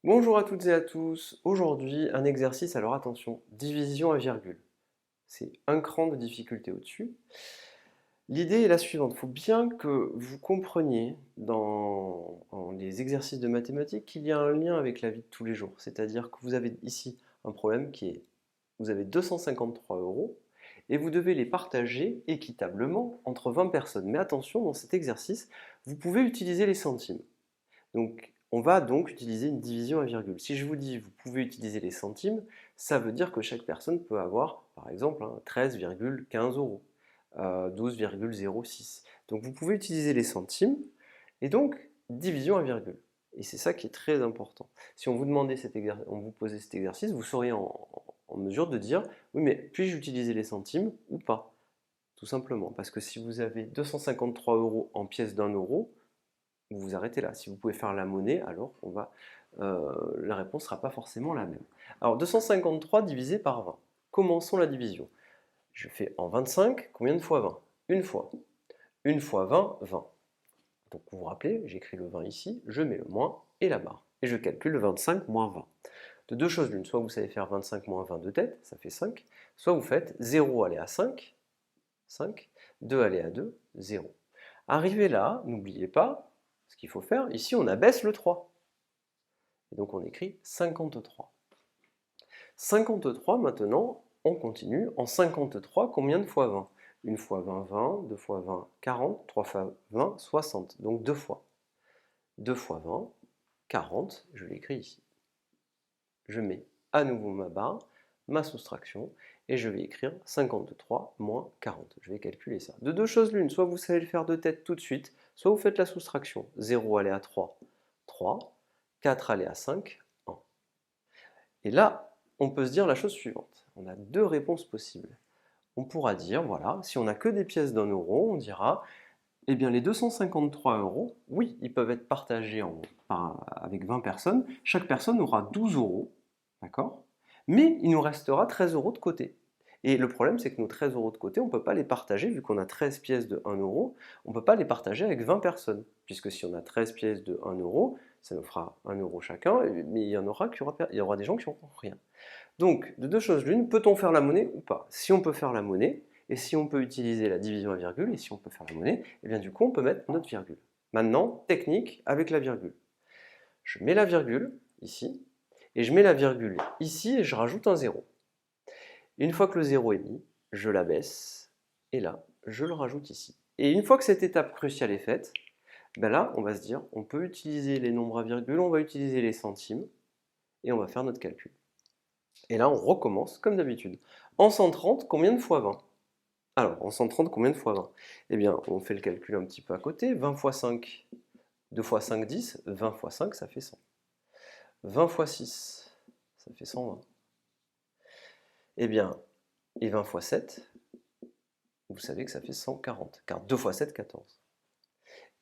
Bonjour à toutes et à tous. Aujourd'hui, un exercice, alors attention, division à virgule. C'est un cran de difficulté au-dessus. L'idée est la suivante. Il faut bien que vous compreniez dans les exercices de mathématiques qu'il y a un lien avec la vie de tous les jours. C'est-à-dire que vous avez ici un problème qui est, vous avez 253 euros et vous devez les partager équitablement entre 20 personnes. Mais attention, dans cet exercice, vous pouvez utiliser les centimes. Donc, on va donc utiliser une division à virgule. Si je vous dis vous pouvez utiliser les centimes, ça veut dire que chaque personne peut avoir, par exemple, 13,15 euros, 12,06. Donc vous pouvez utiliser les centimes et donc division à virgule. Et c'est ça qui est très important. Si on vous demandait on vous posait cet exercice, vous seriez en mesure de dire oui, mais puis-je utiliser les centimes ou pas? Tout simplement. Parce que si vous avez 253 euros en pièces d'un euro, vous vous arrêtez là. Si vous pouvez faire la monnaie, alors la réponse ne sera pas forcément la même. Alors 253 divisé par 20. Commençons la division. Je fais en 25, combien de fois 20? Une fois. Une fois 20, 20. Donc vous vous rappelez, j'écris le 20 ici, je mets le moins et la barre. Et je calcule le 25 moins 20. De deux choses l'une, soit vous savez faire 25 moins 20 de tête, ça fait 5, soit vous faites 0 aller à 5, 5, 2 aller à 2, 0. Arrivé là, n'oubliez pas, ce qu'il faut faire, ici on abaisse le 3. Et donc on écrit 53. 53 maintenant, on continue. En 53, combien de fois 20? Une fois 20, 20, deux fois 20, 40, trois fois 20, 60. Donc deux fois. 2 fois 20, 40, je l'écris ici. Je mets à nouveau ma barre, ma soustraction, et je vais écrire 53 moins 40. Je vais calculer ça. De deux choses l'une, soit vous savez le faire de tête tout de suite, soit vous faites la soustraction. 0 aller à 3, 3, 4 aller à 5, 1. Et là, on peut se dire la chose suivante. On a deux réponses possibles. On pourra dire, voilà, si on n'a que des pièces d'un euro, on dira, eh bien les 253 euros, oui, ils peuvent être partagés avec 20 personnes. Chaque personne aura 12 euros, d'accord? Mais il nous restera 13 euros de côté. Et le problème, c'est que nos 13 euros de côté, on ne peut pas les partager, vu qu'on a 13 pièces de 1 euro, on ne peut pas les partager avec 20 personnes. Puisque si on a 13 pièces de 1 euro, ça nous fera 1 euro chacun, mais il y aura des gens qui n'auront rien. Donc, de deux choses l'une, peut-on faire la monnaie ou pas? Si on peut faire la monnaie, et si on peut utiliser la division à virgule, et si on peut faire la monnaie, et bien du coup on peut mettre notre virgule. Maintenant, technique avec la virgule. Je mets la virgule ici, et je mets la virgule ici, et je rajoute un zéro. Une fois que le zéro est mis, je l'abaisse, et là, je le rajoute ici. Et une fois que cette étape cruciale est faite, ben là, on va se dire, on peut utiliser les nombres à virgule, on va utiliser les centimes, et on va faire notre calcul. Et là, on recommence comme d'habitude. En 130, combien de fois 20? Alors, en 130, combien de fois 20? Eh bien, on fait le calcul un petit peu à côté. 20 fois 5, 2 fois 5, 10. 20 fois 5, ça fait 100. 20 fois 6, ça fait 120. Eh bien, et 20 fois 7, vous savez que ça fait 140, car 2 fois 7, 14.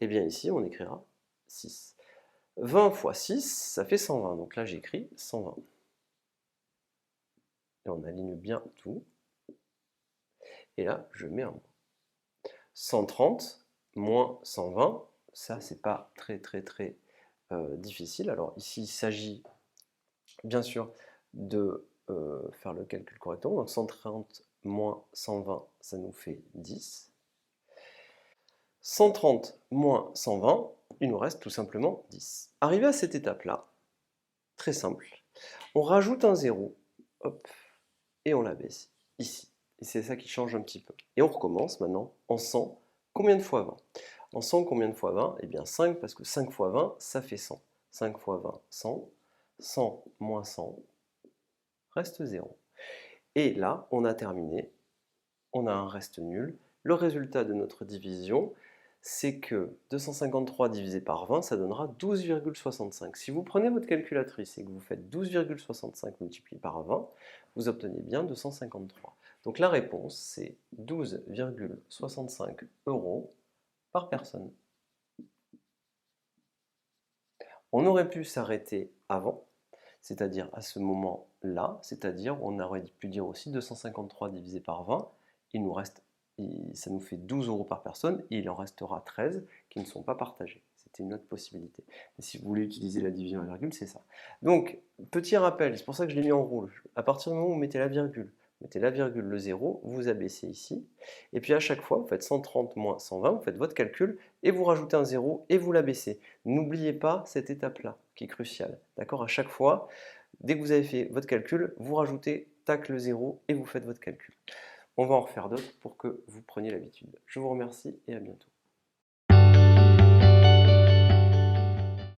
Eh bien, ici, on écrira 6. 20 fois 6, ça fait 120. Donc là, j'écris 120. Et on aligne bien tout. Et là, je mets un moins. 130 moins 120, ça c'est pas très difficile. Alors ici il s'agit bien sûr de faire le calcul correctement. Donc 130 moins 120, ça nous fait 10. 130 moins 120, il nous reste tout simplement 10. Arrivé à cette étape-là, très simple, on rajoute un 0, hop, et on l'abaisse ici. Et c'est ça qui change un petit peu. Et on recommence maintenant en 100. Combien de fois 20? En 100, combien de fois 20? Eh bien 5, parce que 5 fois 20, ça fait 100. 5 fois 20, 100. 100 moins 100, reste 0. Et là, on a terminé. On a un reste nul. Le résultat de notre division, c'est que 253 divisé par 20, ça donnera 12,65. Si vous prenez votre calculatrice et que vous faites 12,65 multiplié par 20, vous obtenez bien 253. Donc la réponse, c'est 12,65 euros par personne. On aurait pu s'arrêter avant, c'est-à-dire à ce moment-là, c'est-à-dire on aurait pu dire aussi 253 divisé par 20, ça nous fait 12 euros par personne, et il en restera 13 qui ne sont pas partagés. C'était une autre possibilité. Mais si vous voulez utiliser la division à la virgule, c'est ça. Donc, petit rappel, c'est pour ça que je l'ai mis en rouge. À partir du moment où vous mettez la virgule, le 0, vous abaissez ici. Et puis à chaque fois, vous faites 130 moins 120, vous faites votre calcul, et vous rajoutez un 0 et vous l'abaissez. N'oubliez pas cette étape-là, qui est cruciale. D'accord? À chaque fois, dès que vous avez fait votre calcul, vous rajoutez, tac, le 0 et vous faites votre calcul. On va en refaire d'autres pour que vous preniez l'habitude. Je vous remercie et à bientôt.